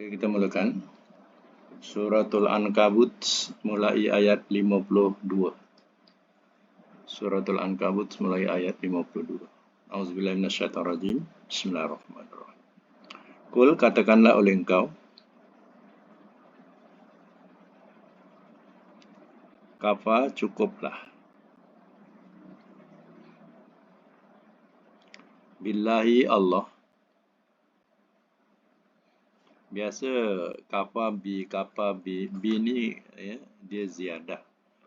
Oke, kita mulakan. Suratul Ankabut mulai ayat 52. Suratul Ankabut mulai ayat 52. Auzubillahi minasyaitonirrajim. Bismillahirrahmanirrahim. Kul, katakanlah oleh engkau, kafa, cukuplah, billahi Allah. Biasa kafa bi ni ya, dia ziyadah,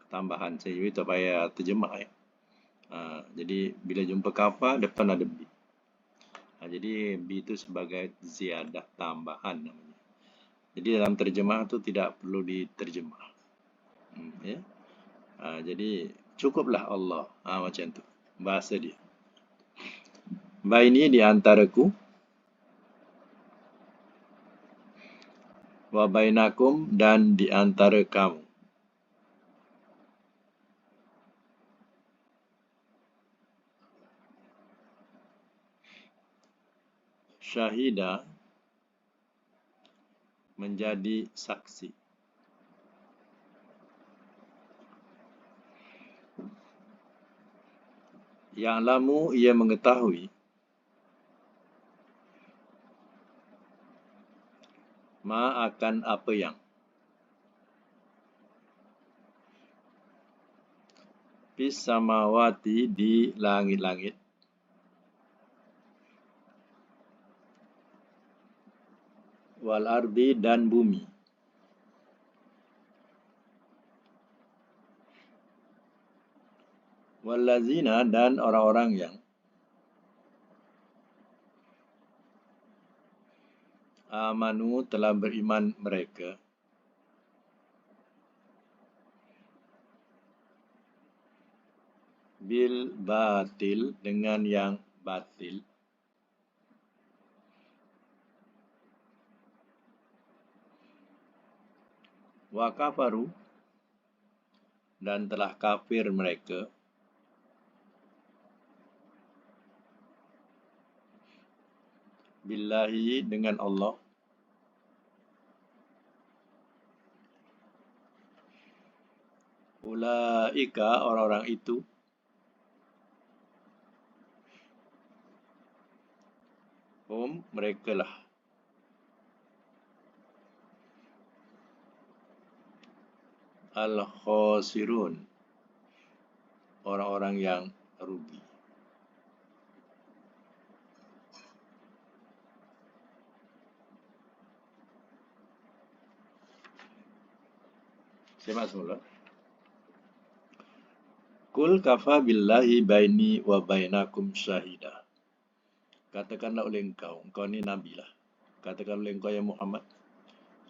tambahan saja, tak payah terjemah ya. Jadi bila jumpa kafa depan ada bi. Jadi bi itu sebagai ziyadah, tambahan namanya. Jadi dalam terjemah tu tidak perlu diterjemah. Ya. Jadi cukuplah Allah. Macam tu bahasa dia. Baini di antaraku, wa bainakum dan di antara kamu. Syahida, menjadi saksi. Ya'lamu, ia mengetahui. Ma, akan apa yang. Fis samawati, di langit-langit. Wal ardi, dan bumi. Wallazina, dan orang-orang yang amanu, telah beriman mereka. Bil batil, dengan yang batil. Wa kafaru, dan telah kafir mereka. Billahi, dengan Allah. Ulaika, orang-orang itu. Mereka lah. Al-khasirun, orang-orang yang rugi. Simak semula. Kul kafa billahi baini wa bainakum syahida. Katakanlah oleh engkau ni Nabi lah. Katakanlah oleh engkau ya Muhammad,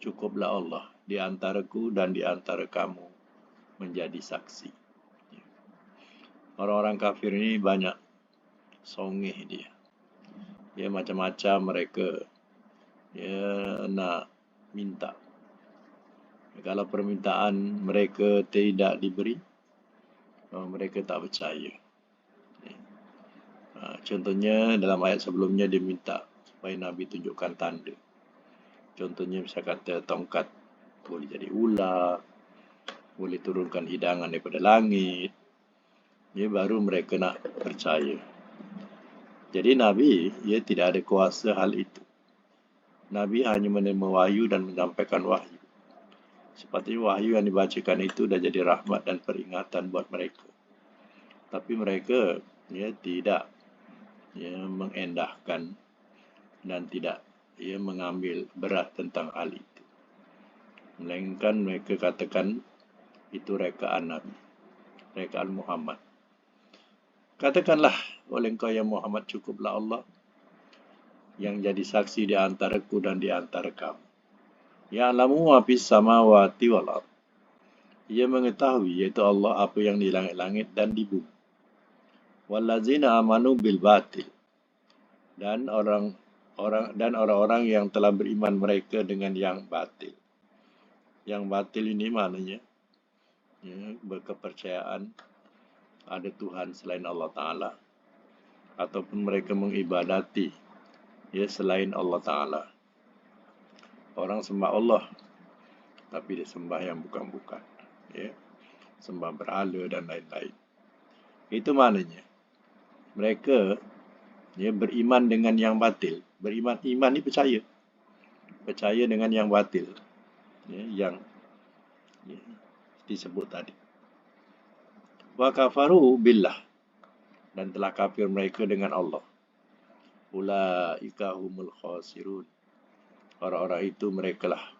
cukuplah Allah di antaraku dan di antara kamu menjadi saksi. Orang-orang kafir ini banyak songeh dia. Dia macam-macam mereka. Dia nak minta. Kalau permintaan mereka tidak diberi, mereka tak percaya. Contohnya dalam ayat sebelumnya dia minta supaya Nabi tunjukkan tanda. Contohnya misalnya kata tongkat boleh jadi ular, boleh turunkan hidangan daripada langit. Dia baru mereka nak percaya. Jadi Nabi, dia tidak ada kuasa hal itu. Nabi hanya menerima wahyu dan menyampaikan wahyu. Sepatutnya wahyu yang dibacakan itu dah jadi rahmat dan peringatan buat mereka. Tapi mereka tidak mengendahkan dan tidak mengambil berat tentang hal itu. Melainkan mereka katakan itu rekaan Nabi, rekaan Muhammad. Katakanlah oleh engkau ya Muhammad, cukuplah Allah yang jadi saksi di antaraku dan di antara kamu. Ya'lamu ma fis samawati wal ardh. Ia mengetahui, yaitu Allah, apa yang di langit-langit dan di bumi. Wallazina amanu bil batil, dan orang-orang yang telah beriman mereka dengan yang batil. Yang batil ini maknanya berkepercayaan ada Tuhan selain Allah Ta'ala, ataupun mereka mengibadati selain Allah Ta'ala. Orang sembah Allah, tapi dia sembah yang bukan-bukan. Ya. Sembah berhala dan lain-lain. Itu maknanya. Mereka beriman dengan yang batil. Iman ni percaya. Percaya dengan yang batil. Yang disebut tadi. Wa kafaru billah. Dan telah kafir mereka dengan Allah. Ulaika humul khasirun. Orang-orang itu merekalah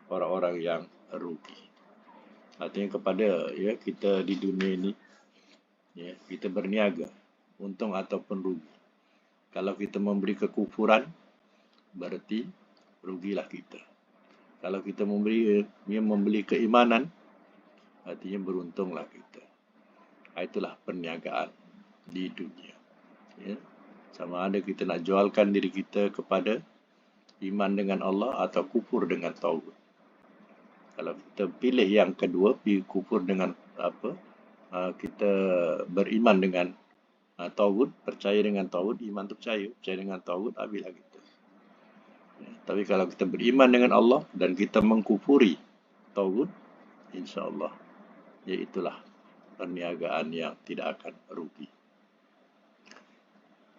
orang-orang yang rugi. Artinya kepada kita di dunia ini, kita berniaga, untung ataupun rugi. Kalau kita memberi kekufuran, berarti rugilah kita. Kalau kita membeli keimanan, artinya beruntunglah kita. Itulah perniagaan di dunia. Sama ada kita nak jualkan diri kita kepada iman dengan Allah atau kufur dengan tauhid. Kalau kita pilih yang kedua, kufur dengan kita beriman dengan tauhid, percaya dengan tauhid, iman tu percaya dengan tauhid, habislah kita. Tapi kalau kita beriman dengan Allah dan kita mengkufuri tauhid, insya-Allah itulah perniagaan yang tidak akan rugi.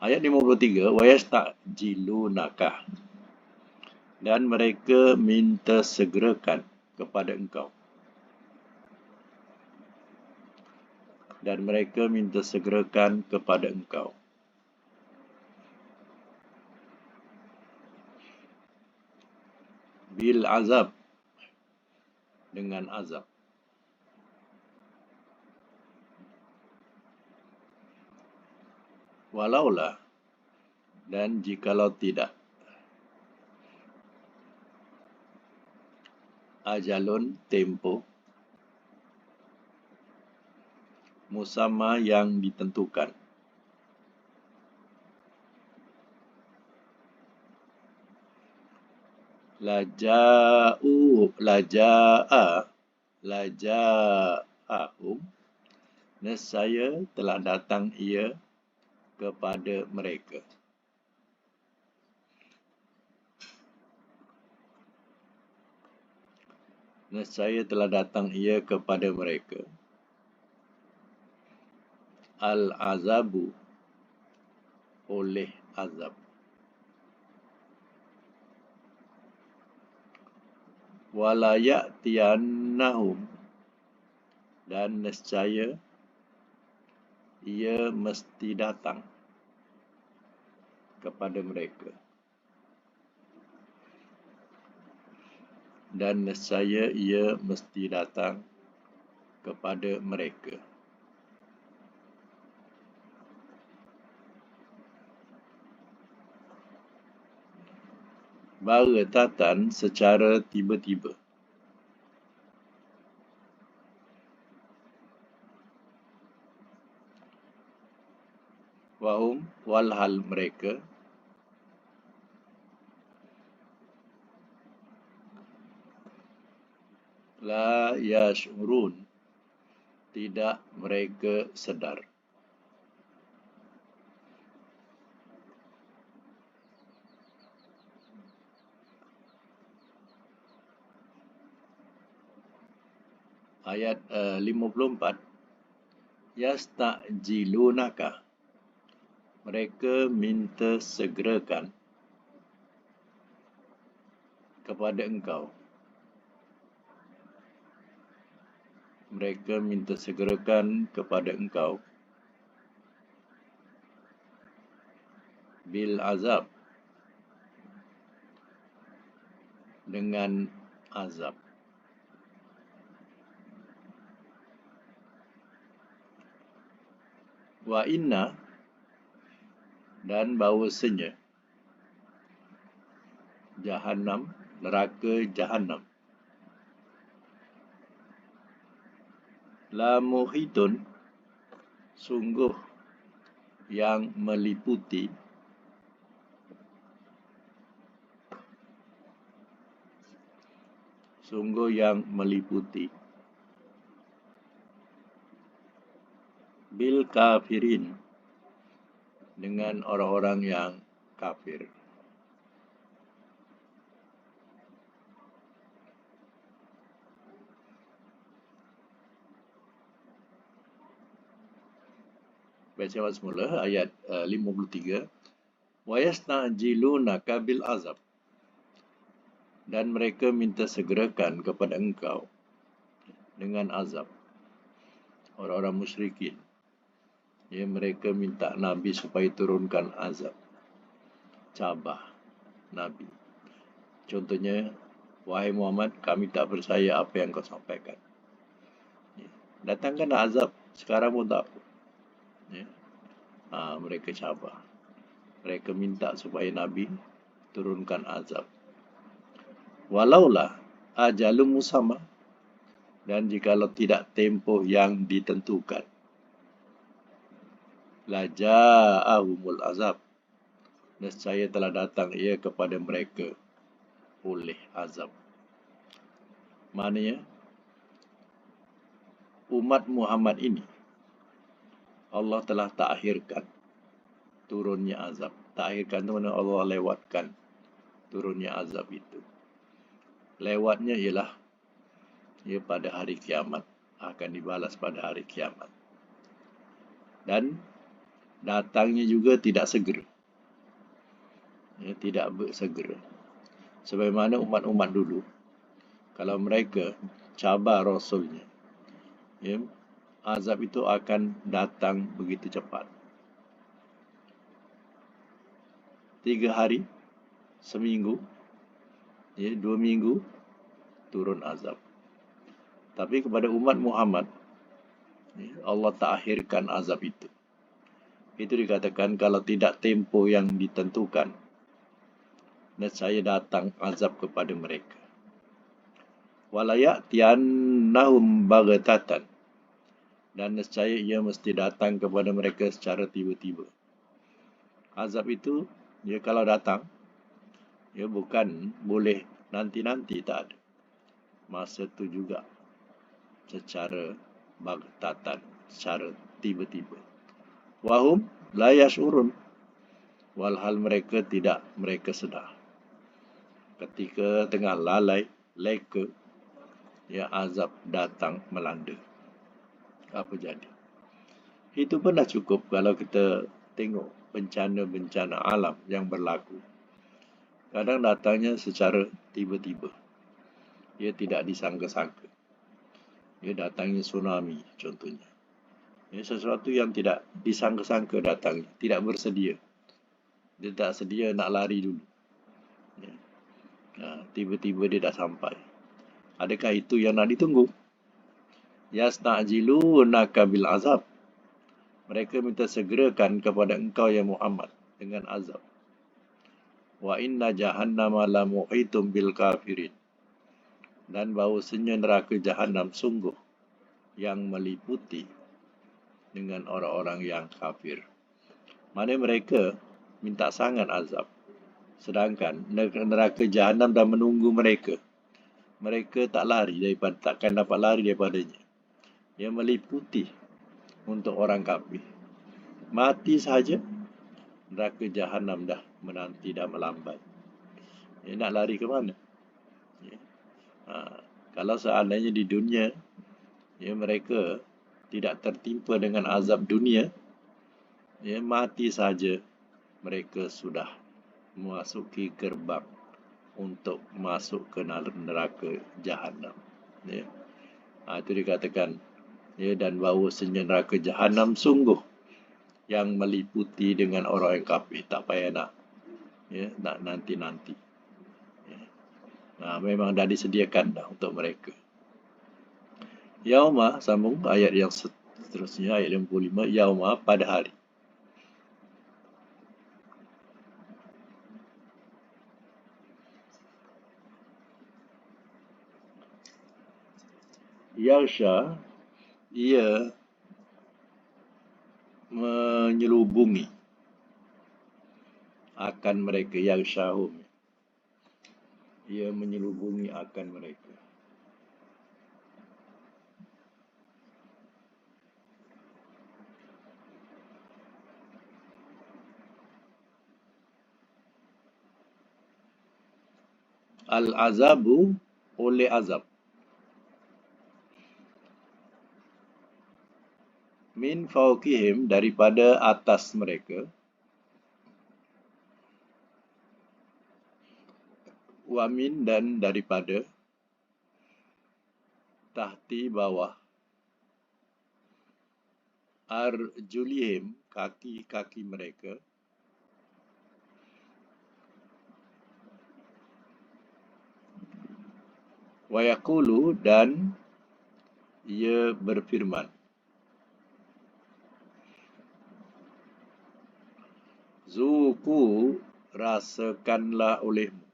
Ayat 53, wa yastajilunaka, dan mereka minta segerakan kepada engkau. Dan mereka minta segerakan kepada engkau. Bil azab, dengan azab. Walaulah, dan jikalau tidak, ajalun, tempo, musamma, yang ditentukan, laja'ahum, nescaya telah datang ia kepada mereka. Nescaya telah datang ia kepada mereka. Al-azabu, oleh azab. Walayatiyannahum, dan nescaya ia mesti datang kepada mereka. Dan nescaya ia mesti datang kepada mereka. Baghtatan, secara tiba-tiba. Wahum, walhal mereka, la yash'urun, tidak mereka sedar. Ayat 54, yasta'jilunaka, mereka minta segerakan kepada engkau. Mereka minta segerakan kepada engkau. Bil azab, dengan azab. Wa inna, dan bahawasanya Jahannam, neraka Jahannam, la muhitun, sungguh yang meliputi, bil kafirin, dengan orang-orang yang kafir. Baca awal semula ayat 53. Wa yasta'jilunaka bil azab. Dan mereka minta segerakan kepada engkau dengan azab. Orang-orang musyrikin. Ya, mereka minta Nabi supaya turunkan azab. Cabar Nabi. Contohnya, wahai Muhammad, kami tak percaya apa yang kau sampaikan. Ya, datangkan azab. Sekarang pun tak apa. Ya. Mereka cabar. Mereka minta supaya Nabi turunkan azab. Walaulah ajalum musamma, dan jikalau tidak tempoh yang ditentukan, laja'ahumul azab, nescaya telah datang ia kepada mereka oleh azab. Maknanya umat Muhammad ini Allah telah takhirkan turunnya azab. Takhirkan itu maknanya Allah lewatkan turunnya azab itu. Lewatnya ialah ia pada hari kiamat, akan dibalas pada hari kiamat. Dan datangnya juga tidak segera. Ya, tidak segera. Sebagaimana umat-umat dulu, kalau mereka cabar Rasulnya, ya, azab itu akan datang begitu cepat. 3 hari, seminggu, ya, 2 minggu, turun azab. Tapi kepada umat Muhammad, ya, Allah takhirkan azab itu. Itu dikatakan kalau tidak tempo yang ditentukan, nescaya datang azab kepada mereka. Walayatiyannahum baghtatan, dan nescaya ia mesti datang kepada mereka secara tiba-tiba. Azab itu, ya, kalau datang, ya, bukan boleh nanti-nanti, tak ada. Masa itu juga secara baghtatan, secara tiba-tiba. Wahum la yash'urun, walhal mereka tidak mereka sedar. Ketika tengah lalai, leka, ya, azab datang melanda. Apa jadi? Itu pun dah cukup kalau kita tengok bencana-bencana alam yang berlaku. Kadang datangnya secara tiba-tiba. Ia tidak disangka-sangka. Ia datangnya tsunami contohnya. Ia sesuatu yang tidak disangka-sangka datangnya. Tidak bersedia. Dia tak sedia nak lari dulu. Ya. Tiba-tiba dia dah sampai. Adakah itu yang nak ditunggu? Yasta'jilunaka bil azab. Mereka minta segerakan kepada engkau ya Muhammad dengan azab. Wa inna jahannama la muhitum bil kafirin. Dan bahawasanya neraka Jahannam sungguh yang meliputi dengan orang-orang yang kafir. Mana mereka minta sangat azab, sedangkan neraka Jahannam dah menunggu mereka. Mereka tak lari daripada, takkan dapat lari daripadanya. Yang meliputi untuk orang kafir. Mati sahaja, neraka Jahannam dah menanti, dah melambat. Nak lari ke mana? Ya. Kalau seandainya di dunia, ya, mereka tidak tertimpa dengan azab dunia, ya, mati saja mereka sudah memasuki gerbang untuk masuk ke neraka Jahannam. Ya. Itu dikatakan, ya, dan bahawasanya neraka Jahannam sungguh yang meliputi dengan orang yang kafir. Tak payah nak, ya, nak nanti-nanti. Memang dah disediakan dah untuk mereka. Yauma, sambung ayat yang seterusnya, ayat 55. Yauma, pada hari. Yarsha, ia menyelubungi akan mereka. Yarshahum, ia menyelubungi akan mereka. Al-azabu, oleh azab. min fawqihim, daripada atas mereka, wa min, dan daripada, tahti, bawah, arjulihim, kaki-kaki mereka, wa yaqulu, dan ia berfirman, zuku, rasakanlah olehmu,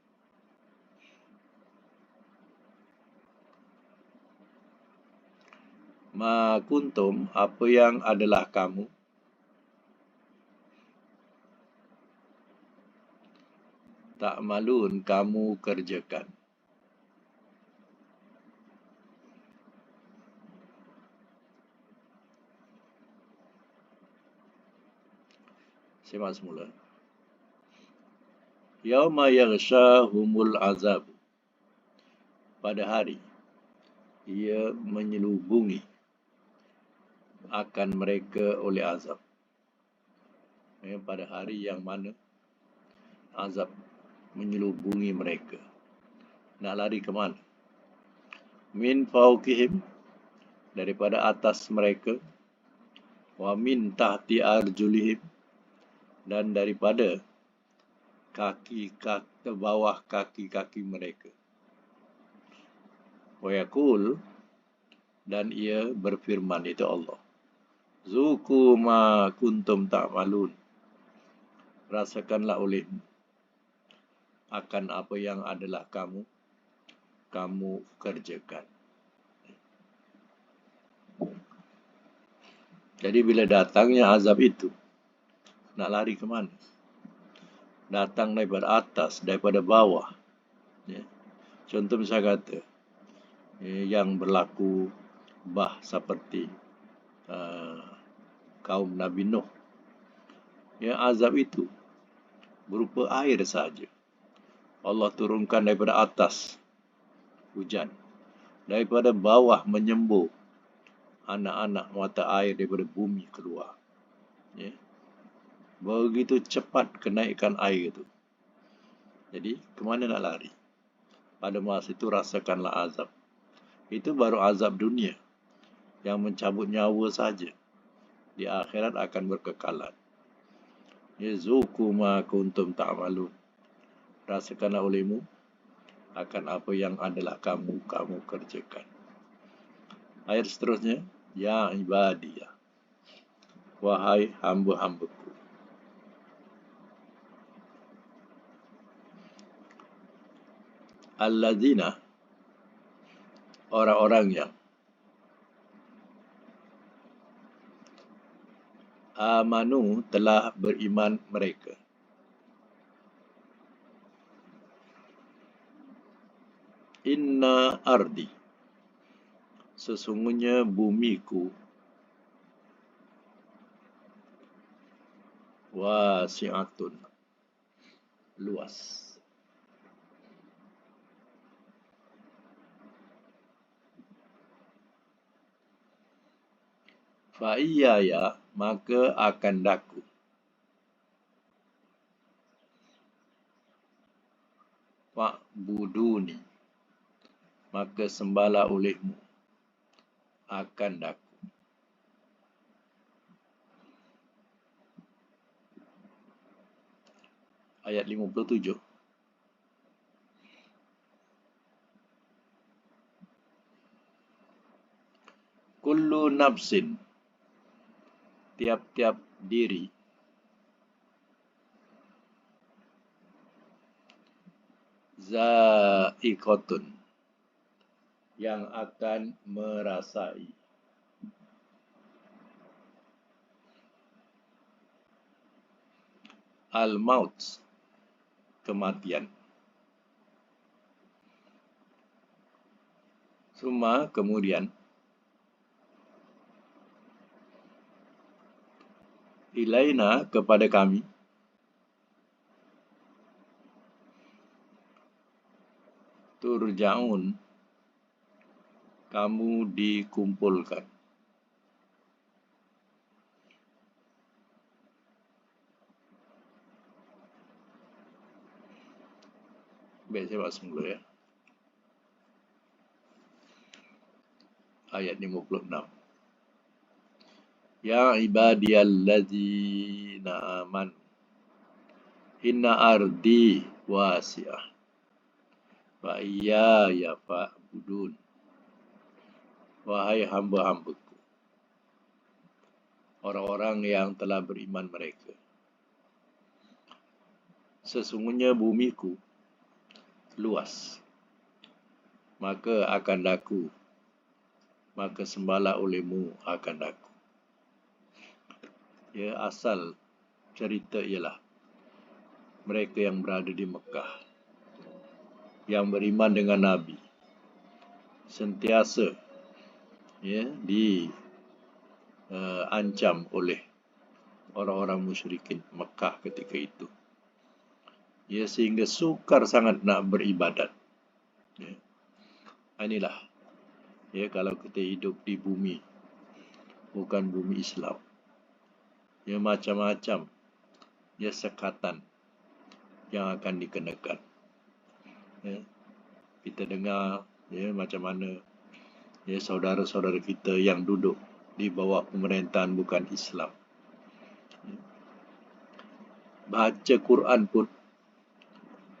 ma kuntum, apa yang adalah kamu, tak malun, kamu kerjakan. Simak semula. Yauma yaghshahumul azab, pada hari ia menyelubungi akan mereka oleh azab. Pada hari yang mana azab menyelubungi mereka. Nak lari ke mana? Min fawqihim, daripada atas mereka, wa min tahti arjulihim, dan daripada kaki-kaki, bawah kaki-kaki mereka. Wa yaqul, dan ia berfirman, itu Allah, zuku ma kuntum ta'malun, rasakanlah olehmu akan apa yang adalah kamu kerjakan. Jadi bila datangnya azab itu, nak lari ke mana? Datang daripada atas, daripada bawah. Contoh misalnya kata, yang berlaku seperti kaum Nabi Nuh. Azab itu berupa air saja. Allah turunkan daripada atas hujan, daripada bawah menyembur anak-anak mata air daripada bumi keluar. Begitu cepat kenaikan air itu. Jadi ke mana nak lari? Pada masa itu rasakanlah azab. Itu baru azab dunia yang mencabut nyawa saja. Di akhirat akan berkekalan. Zuku ma kuntum ta'malun, rasakanlah olehmu akan apa yang adalah kamu kerjakan. Ayat seterusnya, ya ibadiyah, wahai hamba-hambaku, alladzina, orang-orang yang amanu, telah beriman mereka, inna ardi, sesungguhnya bumiku, wasi'atun, luas. Fa'iyaya, maka akan daku, fa'buduni, maka sembahlah olehmu akan daku. Ayat 57. Kullu nafsin, tiap-tiap diri, za'iqatun, yang akan merasai, al-maut, kematian. Summa, kemudian, ilaina, kepada kami, turja'un, kamu dikumpulkan. Baik, saya masuk dulu ya. Ayat 56. Ya ibadiyalladzina amanu inna ardi wasi'ah wa iyaya fa'budun. Wahai hamba-hambaku, orang-orang yang telah beriman mereka, sesungguhnya bumiku luas, maka akan daku, maka sembahlah olehmu akan daku. Ya, asal cerita ialah mereka yang berada di Mekah, yang beriman dengan Nabi, sentiasa diancam oleh orang-orang musyrikin Mekah ketika itu. Ya, sehingga sukar sangat nak beribadat. Ya. Inilah, ya, kalau kita hidup di bumi, bukan bumi Islam, ya, macam-macam, ya, sekatan yang akan dikenakan. Ya. Kita dengar, ya, macam mana, ya, saudara-saudara kita yang duduk di bawah pemerintahan bukan Islam, ya, baca Quran pun,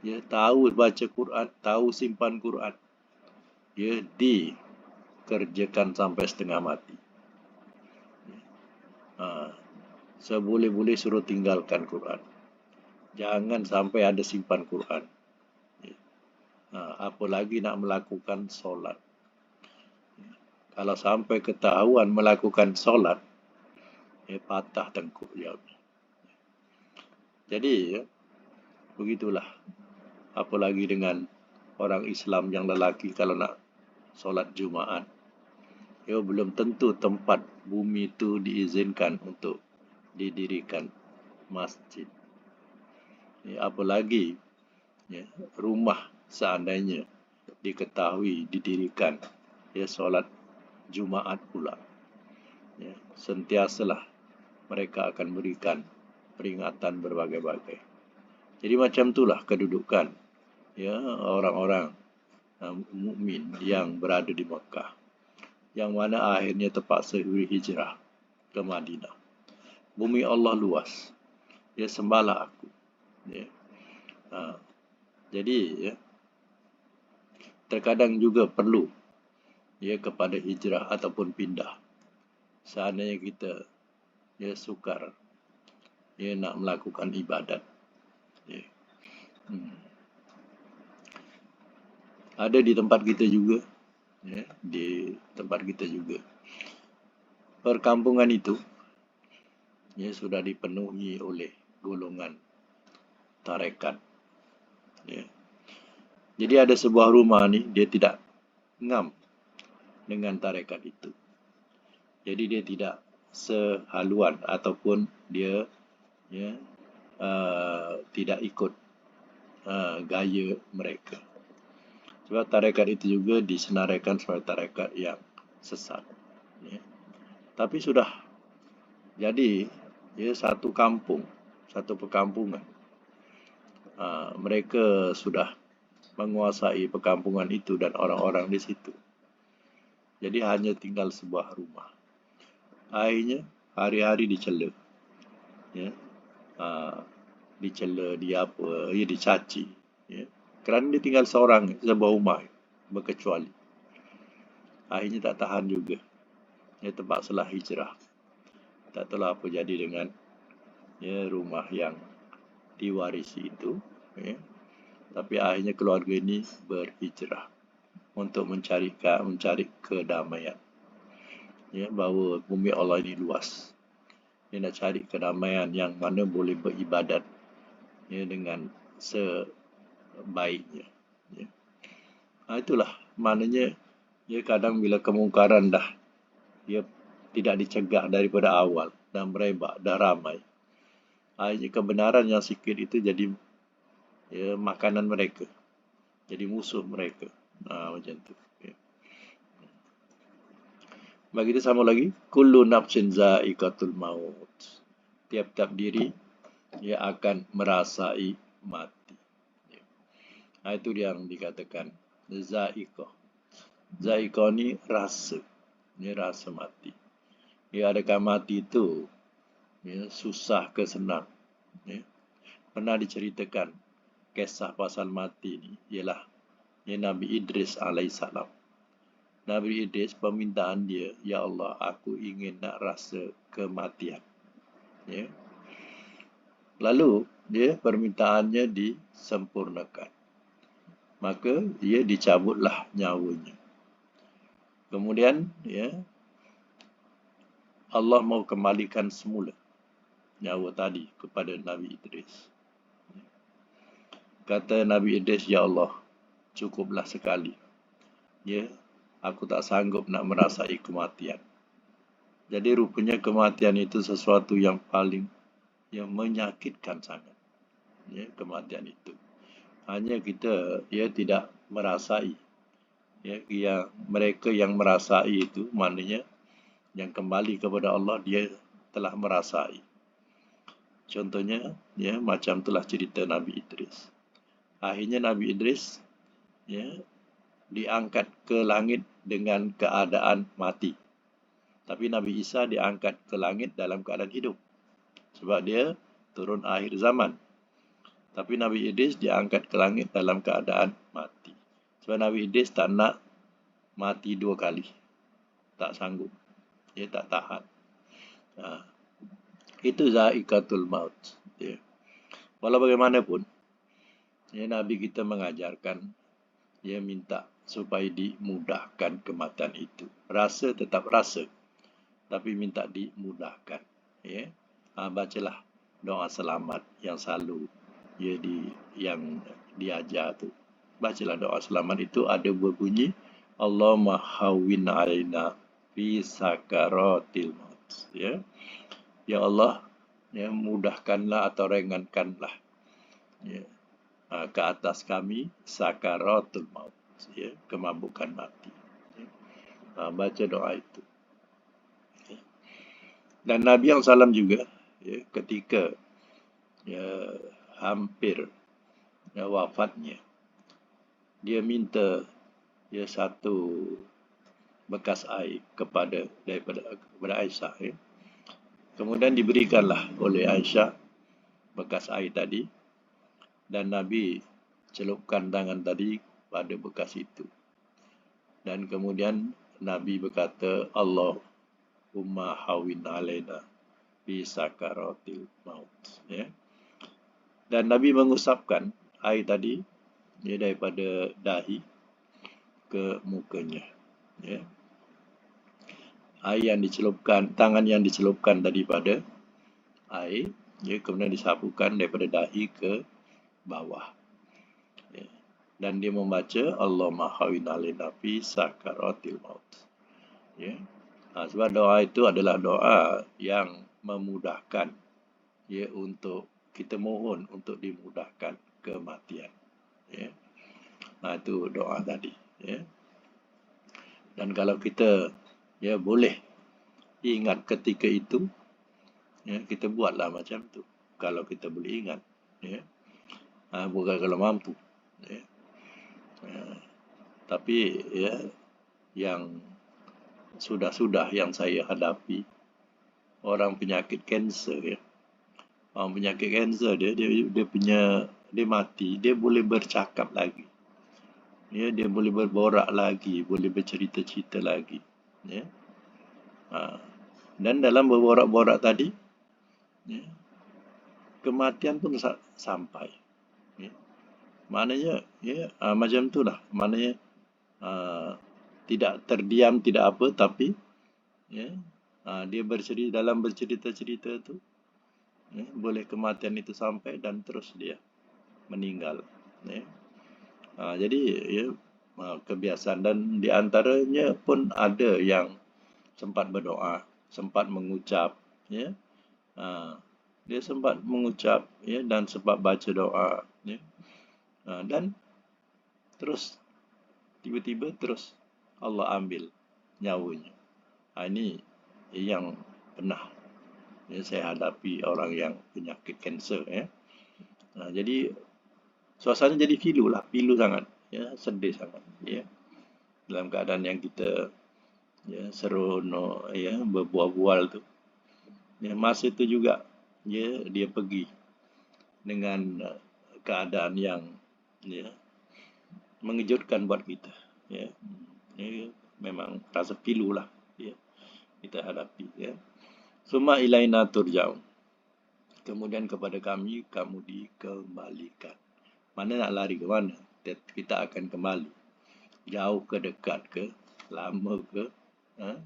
ya, tahu baca Quran, tahu simpan Quran, ya, dikerjakan sampai setengah mati. Seboleh-boleh suruh tinggalkan Quran. Jangan sampai ada simpan Quran. Apalagi nak melakukan solat. Kalau sampai ketahuan melakukan solat, patah tengkuk dia. Jadi, begitulah. Apalagi dengan orang Islam yang lelaki kalau nak solat Jumaat, belum tentu tempat bumi itu diizinkan untuk didirikan masjid. Apalagi rumah seandainya diketahui didirikan solat Jumaat pula, sentiasalah mereka akan berikan peringatan berbagai-bagai. Jadi macam itulah kedudukan orang-orang mukmin yang berada di Mekah, yang mana akhirnya terpaksa berhijrah ke Madinah. Bumi Allah luas, sembahlah aku. Jadi terkadang juga perlu kepada hijrah ataupun pindah. Seandainya kita sukar nak melakukan ibadat. Ada di tempat kita juga, di tempat kita juga. Perkampungan itu sudah dipenuhi oleh golongan tarekat. Jadi ada sebuah rumah ni, dia tidak ngam dengan tarekat itu. Jadi dia tidak sehaluan ataupun dia tidak ikut gaya mereka. Sebab tarekat itu juga disenaraikan sebagai tarekat yang sesat. Tapi sudah jadi satu kampung, satu perkampungan. Mereka sudah menguasai perkampungan itu dan orang-orang di situ. Jadi hanya tinggal sebuah rumah. Akhirnya hari-hari dicela. Dicela, dicaci. Kerana dia tinggal seorang, sebuah rumah berkecuali. Akhirnya tak tahan juga. Terpaksalah hijrah. Tak tahu apa jadi dengan rumah yang diwarisi itu. Tapi akhirnya keluarga ini berhijrah untuk mencari kedamaian. Bahawa bumi Allah ini luas. Dia nak cari kedamaian yang mana boleh beribadat dengan sebaiknya. Itulah maknanya kadang bila kemungkaran dah tidak dicegah daripada awal dan merebak, dah ramai. Akhirnya kebenaran yang sikit itu jadi makanan mereka. Jadi musuh mereka. Macam tu. Bagi kita sama lagi, kullu nafsin za'iqatul maut. Tiap-tiap diri akan merasai mati. Itu yang dikatakan za'iqah. Za'iqah ni rasa. Ni rasa mati. Ya, adakah mati itu susah ke senang? Ya. Pernah diceritakan kisah pasal mati ni ialah Nabi Idris alaihissalam. Nabi Idris, permintaan dia, ya Allah, aku ingin nak rasa kematian. Ya. Lalu dia permintaannya disempurnakan. Maka dia dicabutlah nyawanya. Kemudian Allah mau kembalikan semula nyawa tadi kepada Nabi Idris. Kata Nabi Idris, ya Allah, cukuplah sekali. Aku tak sanggup nak merasai kematian. Jadi rupanya kematian itu sesuatu yang paling menyakitkan sangat. Kematian itu. Hanya kita tidak merasai. Mereka yang merasai itu maknanya yang kembali kepada Allah, dia telah merasai. Contohnya, macam itulah cerita Nabi Idris. Akhirnya Nabi Idris diangkat ke langit dengan keadaan mati. Tapi Nabi Isa diangkat ke langit dalam keadaan hidup. Sebab dia turun akhir zaman. Tapi Nabi Idris diangkat ke langit dalam keadaan mati. Sebab Nabi Idris tak nak mati 2 kali. Tak sanggup. Dia tak tahan. Itu za'iqatul maut. Walau bagaimanapun, Nabi kita mengajarkan, minta supaya dimudahkan kematian itu. Rasa tetap rasa, tapi minta dimudahkan. Bacalah doa selamat yang selalu yang diajar tu. Bacalah doa selamat itu, ada berbunyi, Allahumma hawwin alaina fi sakaratil maut. Ya Allah, mudahkanlah atau ringankanlah ke atas kami sakaratul maut, kemabukan mati. Baca doa itu. Dan Nabi yang salam juga ketika hampir wafatnya, dia minta satu bekas air daripada Aisyah. Kemudian diberikanlah oleh Aisyah bekas air tadi, dan Nabi celupkan tangan tadi pada bekas itu. Dan kemudian Nabi berkata, Allahumma hawwin alaina fi sakaratil maut. Dan Nabi mengusapkan air tadi daripada dahi ke mukanya. Air yang dicelupkan, tangan yang dicelupkan daripada air, kemudian disapukan daripada dahi ke bawah. Dan dia membaca Allahumma hawwin alaina fi sakaratil maut. Sebab doa itu adalah doa yang memudahkan untuk kita mohon untuk dimudahkan kematian. Itu doa tadi. Dan kalau kita boleh ingat ketika itu, kita buatlah macam tu. Kalau kita boleh ingat. Bukan kalau mampu. Tapi yang sudah yang saya hadapi, orang penyakit kanser. Orang penyakit kanser dia mati, dia boleh bercakap lagi. Dia boleh berborak lagi, boleh bercerita-cerita lagi. Dan dalam berborak-borak tadi, kematian pun sampai. Maknanya, macam itulah. Maknanya, tidak terdiam, tidak apa, tapi dia dalam bercerita-cerita tu, boleh kematian itu sampai dan terus dia meninggal. Jadi kebiasaan, dan di antaranya pun ada yang sempat berdoa, sempat mengucap, dia sempat mengucap dan sempat baca doa, dan terus tiba-tiba terus Allah ambil nyawanya. Ini yang pernah saya hadapi orang yang penyakit kanser. Jadi Suasana jadi pilu sangat, ya, sedih sangat, ya. Dalam keadaan yang kita ya seronok, ya, berbual-bual tu. Ya, masa itu juga ya dia pergi dengan keadaan yang ya mengejutkan buat kita. Ya, ya memang rasa pilu lah ya kita hadapi. Ya. Summa ilaina turja'un. Kemudian kepada kami kamu dikembalikan. Mana nak lari ke mana? Kita akan kembali. Jauh ke, dekat ke, lama ke, ha?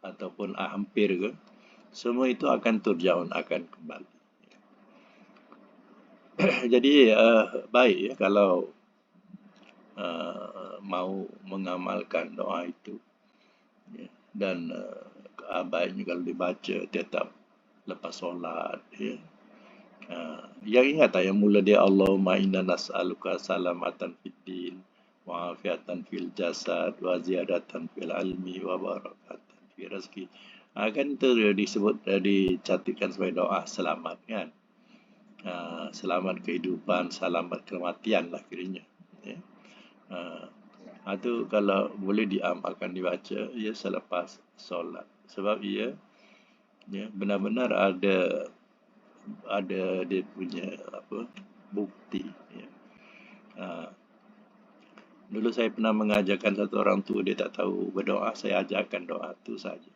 Ataupun hampir ke, semua itu akan turja'un, akan kembali. Jadi baik ya kalau mau mengamalkan doa itu, ya. Dan baiknya kalau dibaca tetap lepas solat, ya. Yang ingat tak yang mula dia Allahumma inna nas'aluka salamatan fid din wa afiatan fil jasad wa ziyadatan fil ilmi wa barakatan fi rezeki. Kan itu disebut, dicatatkan sebagai doa selamat kan. Selamat kehidupan, selamat kematian lah kiranya. Ya. Itu kalau boleh diamalkan, dibaca ya selepas solat. Sebab ia ya benar-benar ada dia punya bukti. Ya. Dulu saya pernah mengajarkan satu orang tu, dia tak tahu berdoa, saya ajarkan doa tu saja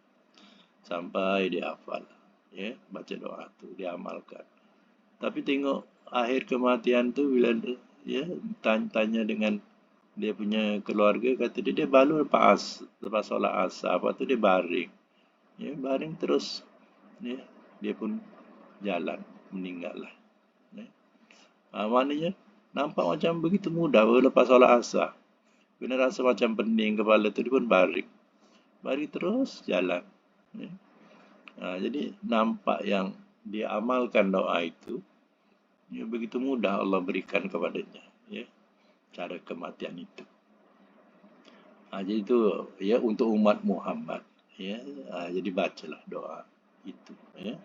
sampai dia hafal. Ya, baca doa tu, dia amalkan. Tapi tengok akhir kematian tu bila ya tanya dengan dia punya keluarga, kata dia baru lepas solat asar, lepas tu dia baring. Ya, baring terus ya, dia pun jalan, meninggal lah. Ya. Maknanya nampak macam begitu mudah baru lepas solat asar. Kena rasa macam pening kepala tu, dia pun baring. Baring terus jalan. Ya. Jadi nampak yang dia amalkan doa itu, ya, begitu mudah Allah berikan kepadanya. Ya, cara kematian itu. Jadi itu ya untuk umat Muhammad. Ya, jadi bacalah doa itu. Ya.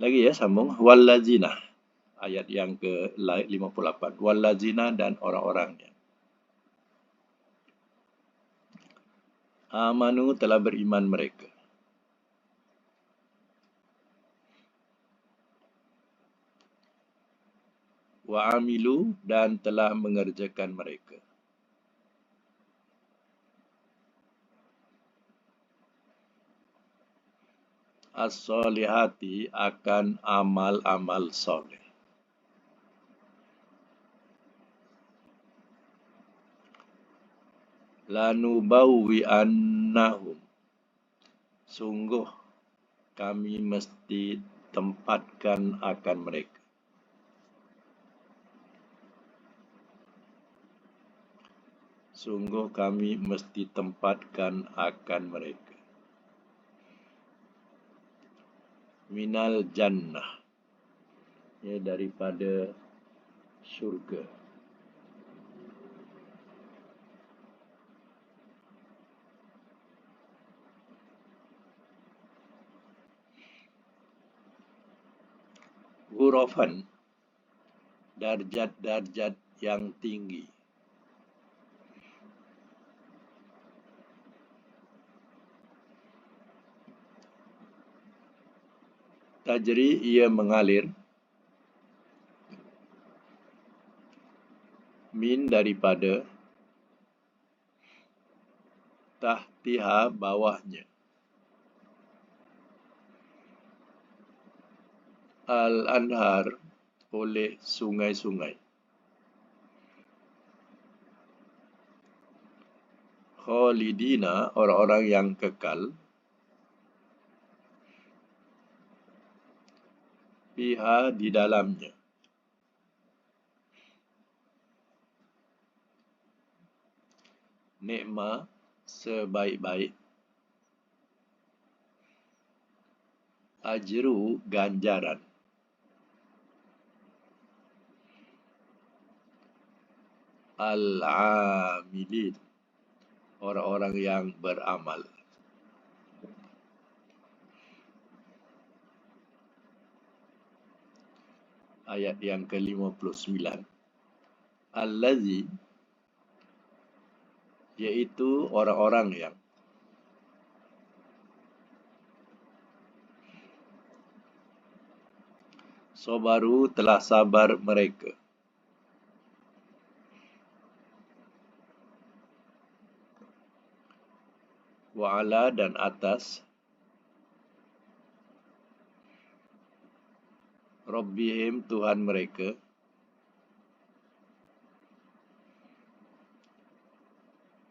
Lagi ya sambung wallazina, ayat yang ke-58. Wallazina dan orang-orangnya. Amanu telah beriman mereka. Wa amilu dan telah mengerjakan mereka. As-solihati akan amal-amal soleh. Lanubawwi annahum. Sungguh kami mesti tempatkan akan mereka. Sungguh kami mesti tempatkan akan mereka. Minal jannah. Ya, daripada syurga. Ghurafan, darjat-darjat yang tinggi. Tajri, ia mengalir. Min, daripada. Tahtiha, bawahnya. Al-anhar, oleh sungai-sungai. Khalidina, orang-orang yang kekal. Fiha, di dalamnya. Nikmah, sebaik-baik. Ajru, ganjaran. Al-amilin, orang-orang yang beramal. ayat yang ke-59. Allazi, yaitu orang-orang yang sabaru, telah sabar mereka, wa ala, dan atas, Rabbihim, Tuhan mereka,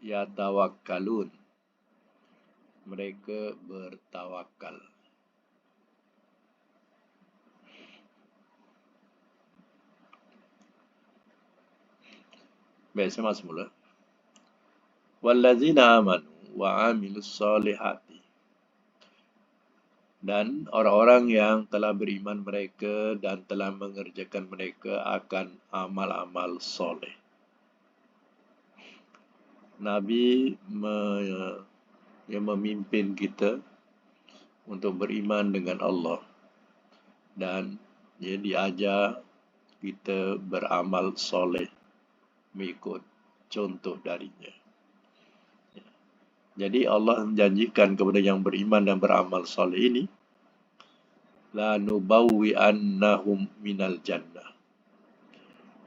yatawakkalun, mereka bertawakal. Baik, saya masuk mula. Wallazina amanu wa amilus solihati, dan orang-orang yang telah beriman mereka dan telah mengerjakan mereka akan amal-amal soleh. Nabi yang memimpin kita untuk beriman dengan Allah, dan dia diajar kita beramal soleh mengikut contoh darinya. Jadi Allah menjanjikan kepada yang beriman dan beramal soleh ini, la nubawwi'annahum minal jannah,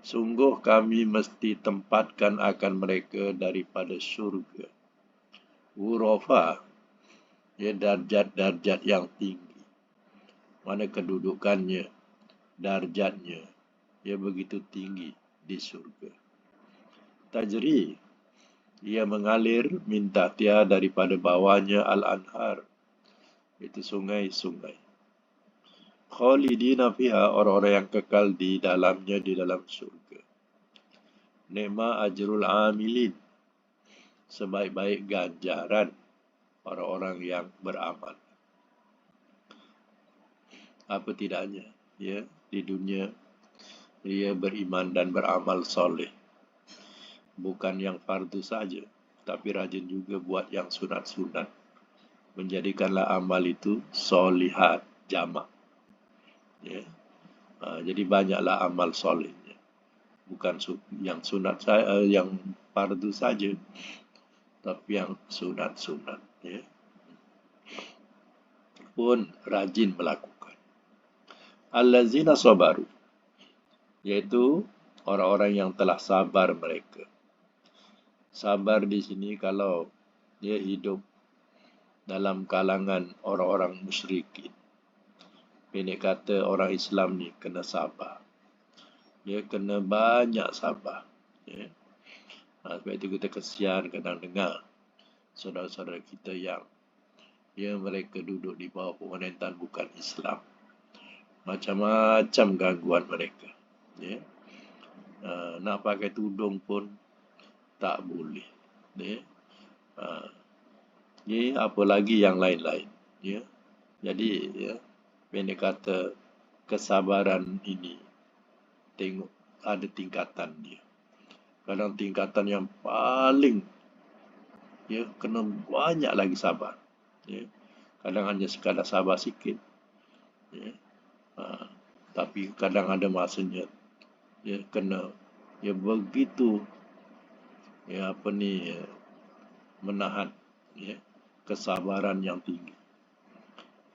sungguh kami mesti tempatkan akan mereka daripada syurga, ghurafa, ya, darjat-darjat yang tinggi, mana kedudukannya, darjatnya, ya, begitu tinggi di surga. Tajri, ia mengalir min tahtiha, daripada bawahnya, al-anhar, itu sungai-sungai. Khalidina fiha, orang-orang yang kekal di dalamnya, di dalam surga. Ni'ma ajrul amilin, sebaik-baik ganjaran orang-orang yang beramal. Apa tidaknya, ya, di dunia dia beriman dan beramal soleh. Bukan yang fardu saja, tapi rajin juga buat yang sunat-sunat. Menjadikanlah amal itu solihat, jamak. Ya. Jadi banyaklah amal solehnya. Bukan yang sunat saja, yang fardu saja, tapi yang sunat-sunat. Ya. Pun rajin melakukan. Allazina sabaru, yaitu orang-orang yang telah sabar mereka. Sabar di sini kalau dia hidup dalam kalangan orang-orang musyrikin. Pendek kata, orang Islam ni kena sabar. Dia kena banyak sabar. Ya. Sebab itu kita kesian kadang dengar saudara-saudara kita yang mereka duduk di bawah pemerintahan bukan Islam. Macam-macam gangguan mereka. Ya. Nak pakai tudung pun tak boleh. Ya. Apalagi yang lain-lain. Ya. Jadi, ya, pendek kata, kesabaran ini tengok ada tingkatan dia. Kadang tingkatan yang paling, ya, kena banyak lagi sabar. Ya. Kadang hanya sekadar sabar sikit. Ya. Tapi kadang ada masanya, ya, kena, ya, begitu, ya, menahan, ya, kesabaran yang tinggi.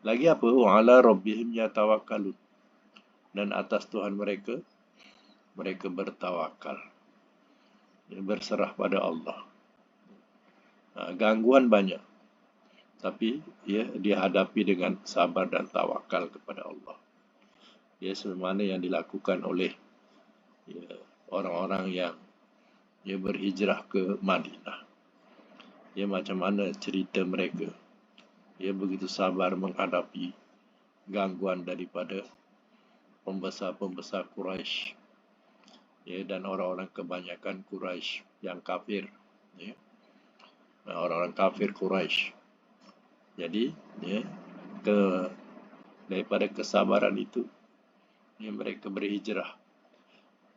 Lagi apa? Wa ala rabbihim yatawakkalun, dan atas Tuhan mereka bertawakal, ya, berserah pada Allah. Gangguan banyak, tapi, ya, dihadapi dengan sabar dan tawakal kepada Allah. Ya, sebagaimana yang dilakukan oleh, ya, orang-orang yang, ya, berhijrah ke Madinah. Ya, macam mana cerita mereka. Ya, begitu sabar menghadapi gangguan daripada pembesar-pembesar Quraisy. Ya, dan orang-orang kebanyakan Quraisy yang kafir. Ya. Orang-orang kafir Quraisy. Jadi, ya, daripada kesabaran itu, ya, mereka berhijrah.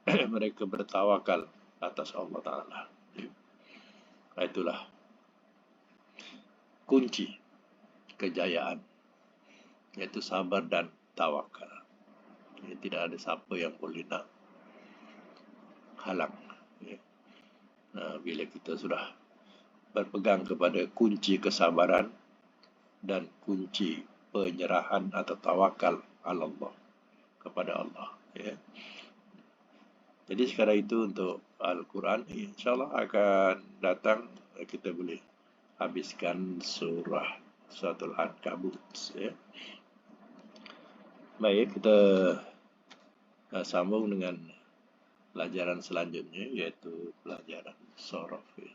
Mereka bertawakal atas Allah Ta'ala. Ya. Itulah kunci kejayaan, yaitu sabar dan tawakal. Ya, tidak ada siapa yang boleh nak halang. Ya. Nah, bila kita sudah berpegang kepada kunci kesabaran dan kunci penyerahan atau tawakal ala Allah, kepada Allah. Ya. Jadi sekarang itu untuk Al-Quran, insyaAllah akan datang kita boleh habiskan suratul Ankabut. Ya. Baik, kita sambung dengan pelajaran selanjutnya, yaitu pelajaran sorof. Ya.